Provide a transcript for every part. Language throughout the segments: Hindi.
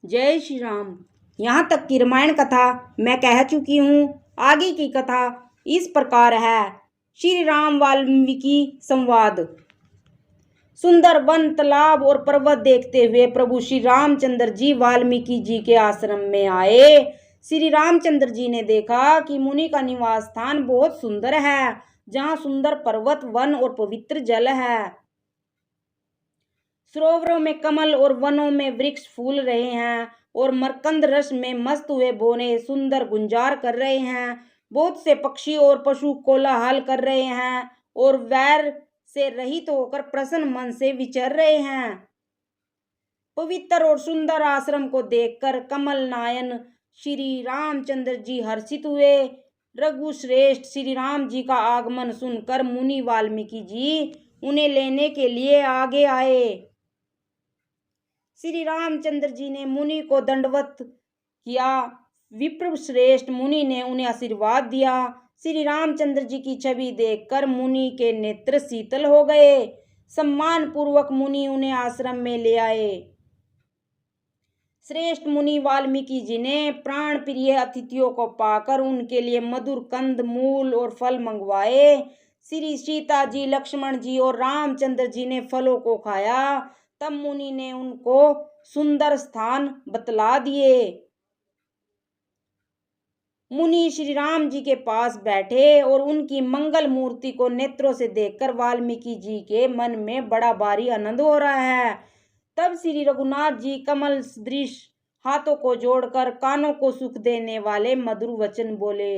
जय श्री राम। यहाँ तक की रामायण कथा मैं कह चुकी हूँ। आगे की कथा इस प्रकार है। श्री राम वाल्मीकि संवाद। सुंदर वन, तालाब और पर्वत देखते हुए प्रभु श्री रामचंद्र जी वाल्मीकि जी के आश्रम में आए। श्री रामचंद्र जी ने देखा कि मुनि का निवास स्थान बहुत सुंदर है, जहाँ सुंदर पर्वत, वन और पवित्र जल है। सरोवरों में कमल और वनों में वृक्ष फूल रहे हैं और मरकंद रस में मस्त हुए बोने सुंदर गुंजार कर रहे हैं। बहुत से पक्षी और पशु कोलाहल कर रहे हैं और वैर से रहित होकर प्रसन्न मन से विचर रहे हैं। पवित्र और सुंदर आश्रम को देखकर कमल नायन श्री रामचंद्र जी हर्षित हुए। रघुश्रेष्ठ श्री राम जी का आगमन सुनकर मुनि वाल्मीकि जी उन्हें लेने के लिए आगे आए। श्री रामचंद्र जी ने मुनि को दंडवत किया। विप्र श्रेष्ठ मुनि ने उन्हें आशीर्वाद दिया। श्री रामचंद्र जी की छवि देखकर मुनि के नेत्र शीतल हो गए। सम्मान पूर्वक मुनि उन्हें आश्रम में ले आए। श्रेष्ठ मुनि वाल्मीकि जी ने प्राण प्रिय अतिथियों को पाकर उनके लिए मधुर कंद, मूल और फल मंगवाए। श्री सीता जी, लक्ष्मण जी और रामचंद्र जी ने फलों को खाया। तब मुनि ने उनको सुंदर स्थान बतला दिए। मुनि श्री राम जी के पास बैठे और उनकी मंगल मूर्ति को नेत्रों से देखकर वाल्मीकि जी के मन में बड़ा भारी आनंद हो रहा है। तब श्री रघुनाथ जी कमल सदृश हाथों को जोड़कर कानों को सुख देने वाले मधुर वचन बोले।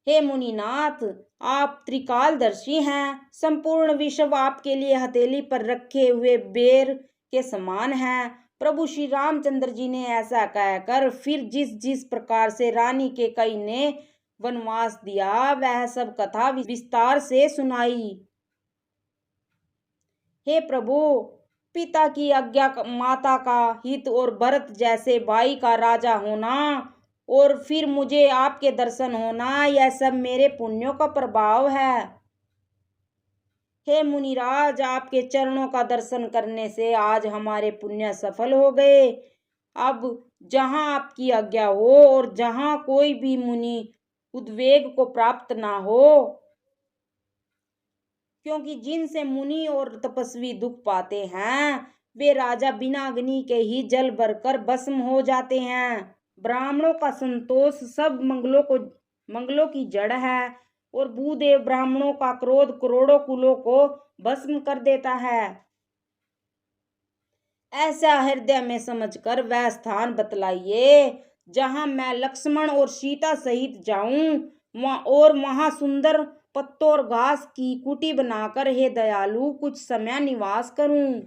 हे मुनिनाथ, आप त्रिकालदर्शी हैं। संपूर्ण विश्व आपके लिए हथेली पर रखे हुए बेर के समान है। प्रभु श्री रामचंद्र जी ने ऐसा कहकर फिर जिस जिस प्रकार से रानी के कई ने वनवास दिया, वह सब कथा विस्तार से सुनाई। हे प्रभु, पिता की आज्ञा, माता का हित और भरत जैसे भाई का राजा होना और फिर मुझे आपके दर्शन होना, यह सब मेरे पुण्यों का प्रभाव है। हे मुनिराज, आपके चरणों का दर्शन करने से आज हमारे पुण्य सफल हो गए। अब जहाँ आपकी आज्ञा हो और जहाँ कोई भी मुनि उद्वेग को प्राप्त ना हो, क्योंकि जिनसे मुनि और तपस्वी दुख पाते हैं वे राजा बिना अग्नि के ही जल भरकर भस्म हो जाते हैं। ब्राह्मणों का संतोष सब मंगलों की जड़ है और भूदेव ब्राह्मणों का क्रोध करोड़ों कुलों को भस्म कर देता है। ऐसा हृदय में समझकर वह स्थान बतलाइए जहां मैं लक्ष्मण और सीता सहित जाऊं और वहां सुंदर पत्तों और घास की कुटी बनाकर हे दयालु कुछ समय निवास करूं।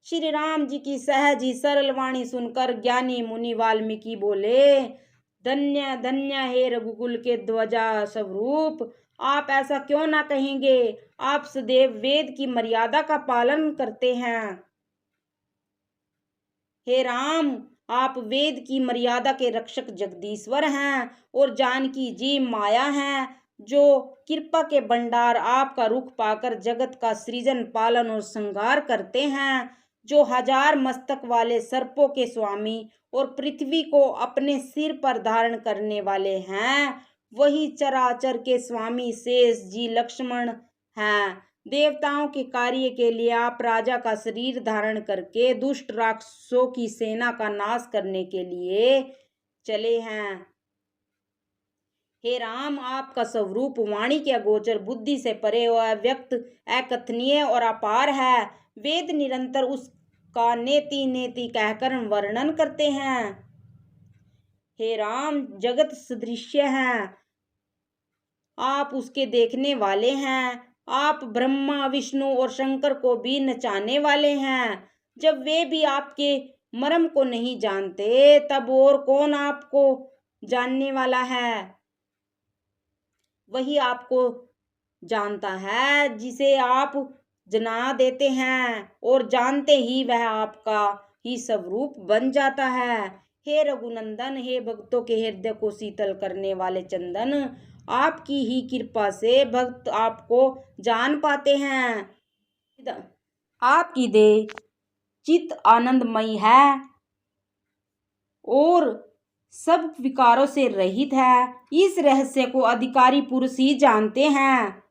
श्री राम जी की सहज ही सरल वाणी सुनकर ज्ञानी मुनि वाल्मीकि बोले, धन्य धन्य हे रघुकुल के ध्वजा स्वरूप, आप ऐसा क्यों ना कहेंगे। आप सदैव वेद की मर्यादा का पालन करते हैं। हे राम, आप वेद की मर्यादा के रक्षक जगदीश्वर हैं और जानकी जी माया हैं, जो कृपा के भंडार आपका रुख पाकर जगत का सृजन, पालन और संहार करते हैं। जो हजार मस्तक वाले सर्पों के स्वामी और पृथ्वी को अपने सिर पर धारण करने वाले हैं, वही चराचर के स्वामी शेष जी लक्ष्मण हैं। देवताओं के कार्य के लिए आप राजा का शरीर धारण करके दुष्ट राक्षसों की सेना का नाश करने के लिए चले हैं। हे राम, आपका स्वरूप वाणी के अगोचर, बुद्धि से परे और व्यक्त, अकथनीय और अपार है। वेद निरंतर उसका नेति नेति कहकर वर्णन करते हैं। हे राम, जगत सदृश्य हैं, आप उसके देखने वाले हैं। आप ब्रह्मा, विष्णु और शंकर को भी नचाने वाले हैं। जब वे भी आपके मर्म को नहीं जानते, तब और कौन आपको जानने वाला है। वही आपको जानता है जिसे आप जना देते हैं और जानते ही वह आपका ही स्वरूप बन जाता है। हे रघुनंदन, हे भक्तों के हृदय को शीतल करने वाले चंदन, आपकी ही कृपा से भक्त आपको जान पाते हैं। आपकी दे चित्त आनंदमयी है और सब विकारों से रहित है। इस रहस्य को अधिकारी पुरुष ही जानते हैं।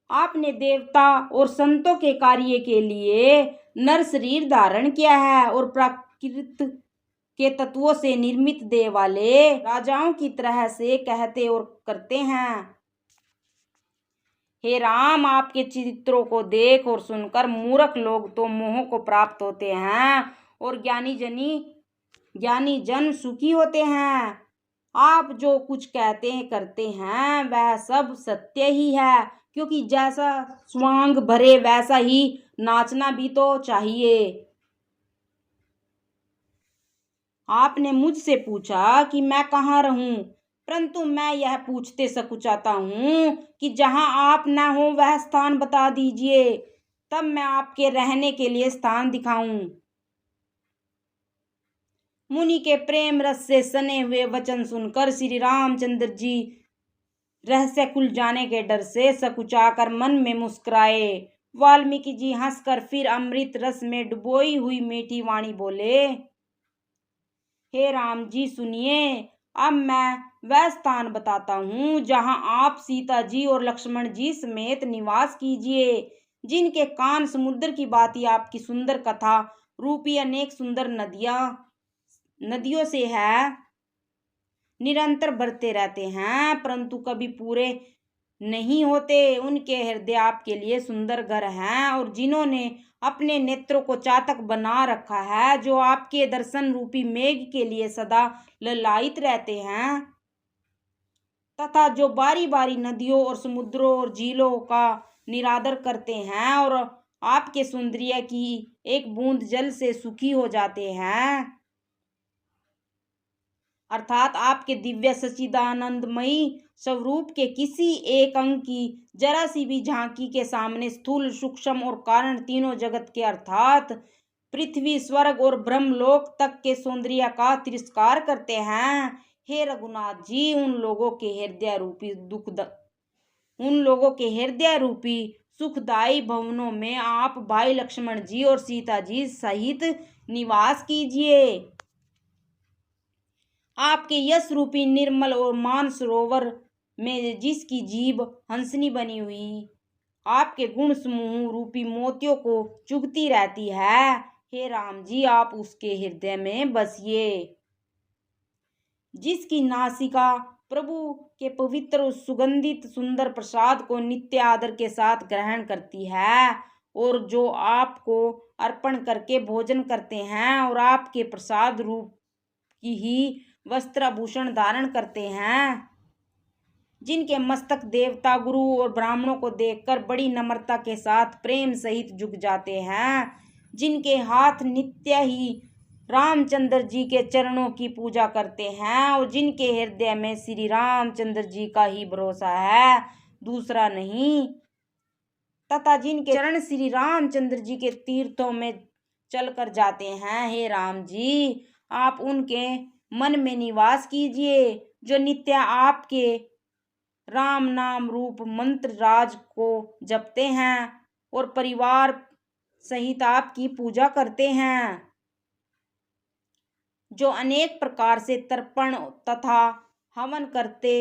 आपने देवता और संतों के कार्य के लिए नर शरीर धारण किया है और प्राकृत के तत्वों से निर्मित देह वाले राजाओं की तरह से कहते और करते हैं। हे राम, आपके चित्रों को देख और सुनकर मूर्ख लोग तो मोह को प्राप्त होते हैं और ज्ञानी जन सुखी होते हैं। आप जो कुछ कहते हैं करते हैं वह सब सत्य ही है, क्योंकि जैसा स्वांग भरे वैसा ही नाचना भी तो चाहिए। आपने मुझसे पूछा कि मैं कहाँ रहूं, परंतु मैं यह पूछते सकुचाता हूँ कि जहाँ आप न हो वह स्थान बता दीजिए, तब मैं आपके रहने के लिए स्थान दिखाऊं। मुनि के प्रेम रस से सने हुए वचन सुनकर श्री रामचंद्र जी रहस्य खुल जाने के डर से सकुचाकर मन में मुस्कुराए। वाल्मीकि जी हंसकर फिर अमृत रस में डुबोई हुई मीठी वाणी बोले, हे राम जी सुनिए, अब मैं वह स्थान बताता हूँ जहाँ आप सीता जी और लक्ष्मण जी समेत निवास कीजिए। जिनके कान समुद्र की भांति आपकी सुंदर कथा रूपी अनेक सुंदर नदियों से है निरंतर बढ़ते रहते हैं, परंतु कभी पूरे नहीं होते। उनके हृदय आपके लिए सुंदर घर हैं और जिन्होंने अपने नेत्रों को चातक बना रखा है, जो आपके दर्शन रूपी मेघ के लिए सदा ललायित रहते हैं, तथा जो बारी बारी नदियों और समुद्रों और झीलों का निरादर करते हैं और आपके सौंदर्य की एक बूंद जल से सुखी हो जाते हैं। अर्थात आपके दिव्य सच्चिदानंदमयी स्वरूप के किसी एक अंग की जरा सी भी झांकी के सामने स्थूल सूक्ष्म और कारण तीनों जगत के अर्थात पृथ्वी स्वर्ग और ब्रह्मलोक तक के सौंदर्य का तिरस्कार करते हैं। हे रघुनाथ जी, उन लोगों के हृदय रूपी सुखदायी भवनों में आप भाई लक्ष्मण जी और सीता जी सहित निवास कीजिए। आपके यश रूपी निर्मल और मान सरोवर में जिसकी जीभ हंसनी बनी हुई आपके गुण समूह रूपी मोतियों को चुभती रहती है, हे राम जी आप उसके हृदय में बसिए। जिसकी नासिका प्रभु के पवित्र सुगंधित सुंदर प्रसाद को नित्य आदर के साथ ग्रहण करती है और जो आपको अर्पण करके भोजन करते हैं और आपके प्रसाद रूप की ही वस्त्राभूषण धारण करते हैं, जिनके मस्तक देवता गुरु और ब्राह्मणों को देखकर बड़ी नम्रता के साथ प्रेम सहित झुक जाते हैं, जिनके हाथ नित्य ही रामचंद्र जी के चरणों की पूजा करते हैं और जिनके हृदय में श्री रामचंद्र जी का ही भरोसा है, दूसरा नहीं, तथा जिनके चरण श्री रामचंद्र जी के तीर्थों में चलकर जाते हैं, हे राम जी आप उनके मन में निवास कीजिए, जो नित्य आपके राम नाम रूप मंत्र राज को जपते हैं और परिवार सहित आपकी पूजा करते हैं, जो अनेक प्रकार से तर्पण तथा हवन करते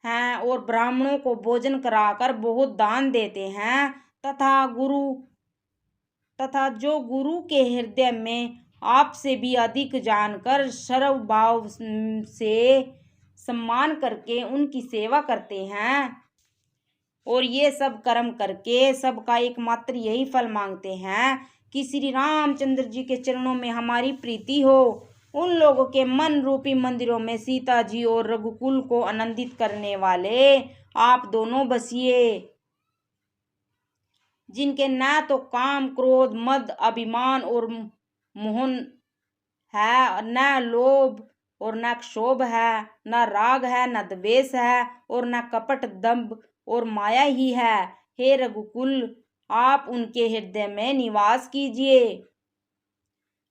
हैं और ब्राह्मणों को भोजन कराकर बहुत दान देते हैं, तथा जो गुरु के हृदय में आपसे भी अधिक जानकर सर्व भाव से सम्मान करके उनकी सेवा करते हैं और ये सब कर्म करके सबका एकमात्र यही फल मांगते हैं कि श्री रामचंद्र जी के चरणों में हमारी प्रीति हो। उन लोगों के मन रूपी मंदिरों में सीता जी और रघुकुल को आनंदित करने वाले आप दोनों बसिए, जिनके न तो काम क्रोध मद अभिमान और मोहन है, न लोभ और न क्षोभ है, न राग है, न द्वेष है और न कपट दंभ और माया ही है। हे रघुकुल आप उनके हृदय में निवास कीजिए,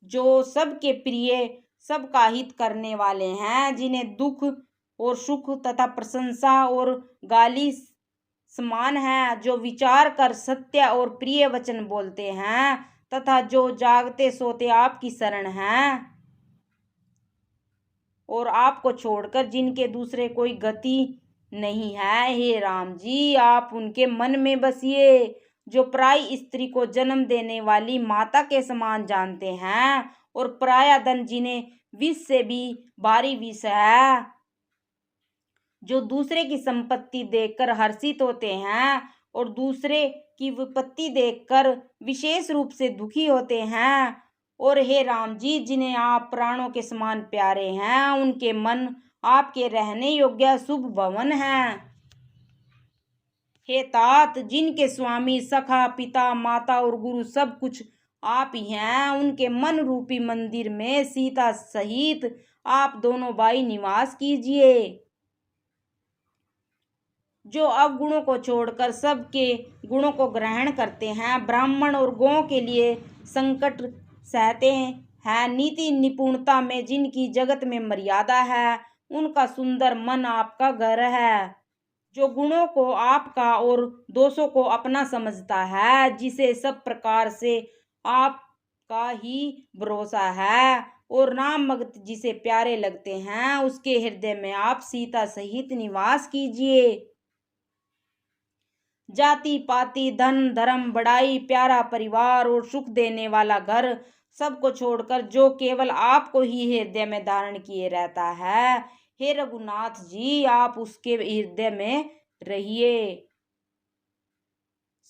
जो सबके प्रिय सबका हित करने वाले हैं, जिन्हें दुख और सुख तथा प्रशंसा और गाली समान है, जो विचार कर सत्य और प्रिय वचन बोलते हैं तथा जो जागते सोते आपकी शरण हैं और आपको छोड़कर जिनके दूसरे कोई गति नहीं है, हे राम जी आप उनके मन में बसिए, जो पराई स्त्री को जन्म देने वाली माता के समान जानते हैं और पराया धन जिन्हें विष से भी भारी विष है, जो दूसरे की संपत्ति देखकर हर्षित होते हैं और दूसरे की विपत्ति देखकर विशेष रूप से दुखी होते हैं, और हे राम जी जिन्हें आप प्राणों के समान प्यारे हैं, उनके मन आपके रहने योग्य शुभ भवन हैं। हे तात जिनके स्वामी सखा पिता माता और गुरु सब कुछ आप ही हैं, उनके मन रूपी मंदिर में सीता सहित आप दोनों भाई निवास कीजिए। जो अवगुणों को छोड़कर सबके गुणों को ग्रहण करते हैं, ब्राह्मण और गौ के लिए संकट सहते हैं, नीति निपुणता में जिनकी जगत में मर्यादा है, उनका सुंदर मन आपका घर है। जो गुणों को आपका और दोषों को अपना समझता है, जिसे सब प्रकार से आपका ही भरोसा है और नाम भगत जिसे प्यारे लगते हैं, उसके हृदय में आप सीता सहित निवास कीजिए। जाति पाति धन धर्म बड़ाई प्यारा परिवार और सुख देने वाला घर सबको छोड़कर जो केवल आपको ही हृदय में धारण किए रहता है, हे रघुनाथ जी आप उसके हृदय में रहिए।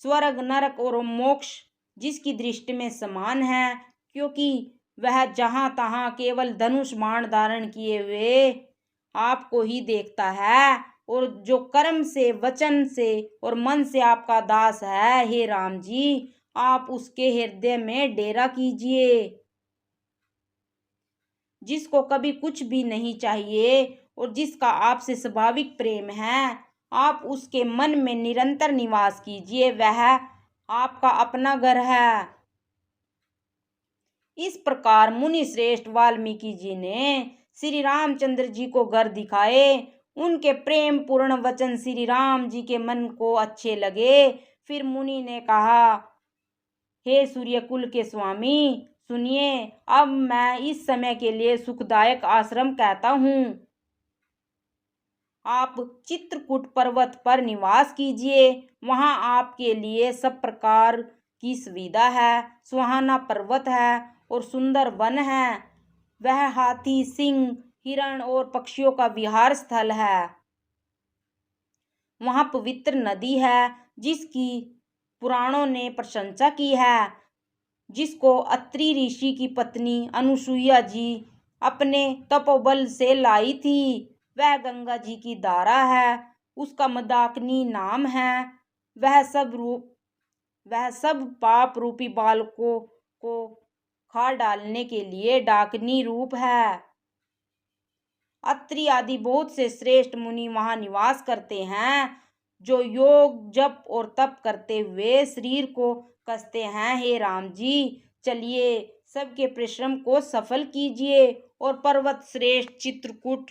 स्वर्ग नरक और मोक्ष जिसकी दृष्टि में समान है, क्योंकि वह जहां तहां केवल धनुष बाण धारण किए हुए आपको ही देखता है, और जो कर्म से वचन से और मन से आपका दास है, हे राम जी आप उसके हृदय में डेरा कीजिए। जिसको कभी कुछ भी नहीं चाहिए और जिसका आपसे स्वाभाविक प्रेम है, आप उसके मन में निरंतर निवास कीजिए, वह आपका अपना घर है। इस प्रकार मुनि श्रेष्ठ वाल्मीकि जी ने श्री रामचंद्र जी को घर दिखाए। उनके प्रेम पूर्ण वचन श्री राम जी के मन को अच्छे लगे। फिर मुनि ने कहा, हे सूर्यकुल के स्वामी सुनिए, अब मैं इस समय के लिए सुखदायक आश्रम कहता हूँ। आप चित्रकूट पर्वत पर निवास कीजिए, वहाँ आपके लिए सब प्रकार की सुविधा है। सुहाना पर्वत है और सुंदर वन है, वह हाथी सिंह हिरण और पक्षियों का विहार स्थल है। वहाँ पवित्र नदी है जिसकी पुराणों ने प्रशंसा की है, जिसको अत्रि ऋषि की पत्नी अनुसुईया जी अपने तपोबल से लाई थी। वह गंगा जी की धारा है, उसका मंदाकिनी नाम है। वह सब पाप रूपी बालकों को खा डालने के लिए डाकिनी रूप है। अत्रि आदि बहुत से श्रेष्ठ मुनि वहाँ निवास करते हैं, जो योग जप और तप करते हुए शरीर को कसते हैं। हे राम जी चलिए सबके परिश्रम को सफल कीजिए और पर्वत श्रेष्ठ चित्रकूट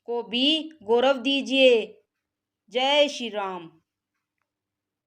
को भी गौरव दीजिए। जय श्री राम।